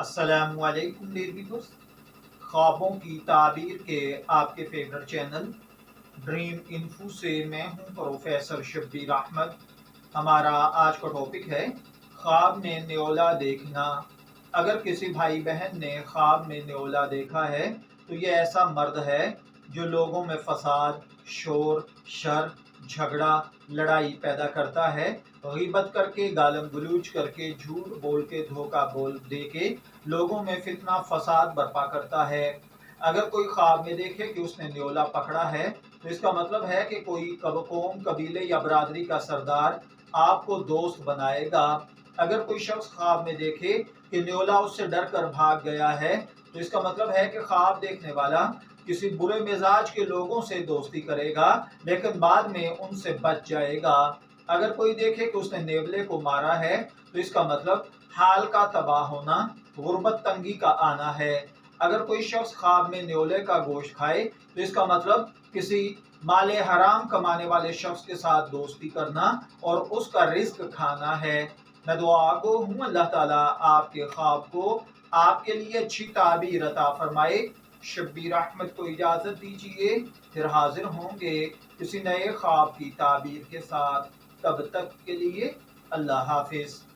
अस्सलामुअलैकुम dear viewers, ख्वाबों की ताबीर के आपके फेवरेट चैनल ड्रीम इन्फो से मैं हूं प्रोफेसर शब्बीर अहमद। हमारा आज का टॉपिक है ख्वाब में न्योला देखना। अगर किसी भाई बहन ने ख्वाब में न्योला देखा है तो ये ऐसा मर्द है जो लोगों में फसाद, शोर, शर, झगड़ा, लड़ाई पैदा करता है। गीबत करके, गालम गलूच करके, झूठ बोल के, धोखा बोल दे के लोगों में फितना फसाद बर्पा करता है। अगर कोई ख्वाब में देखे कि उसने न्योला पकड़ा है तो इसका मतलब है कि कोई कौम, कबीले या बरादरी का सरदार आपको दोस्त बनाएगा। अगर कोई शख्स ख्वाब में देखे कि न्योला उससे डर कर भाग गया है तो इसका मतलब है कि ख्वाब देखने वाला किसी बुरे मिजाज के लोगों से दोस्ती करेगा लेकिन बाद में उनसे बच जाएगा। अगर कोई देखे कि उसने नेवले को मारा है तो इसका मतलब हाल का तबाह होना, गुर्बत तंगी का आना है। अगर कोई शख्स ख्वाब में न्योले का गोश्त खाए तो इसका मतलब किसी माले हराम कमाने वाले शख्स के साथ दोस्ती करना और उसका रिस्क खाना है। मैं दुआ गो हूँ अल्लाह ताला आपके ख्वाब को आपके लिए अच्छी ताबीर अता फरमाए। शब्बीर अहमद को इजाज़त दीजिए, फिर हाजिर होंगे किसी नए ख्वाब की ताबीर के साथ। तब तक के लिए अल्लाह हाफिज।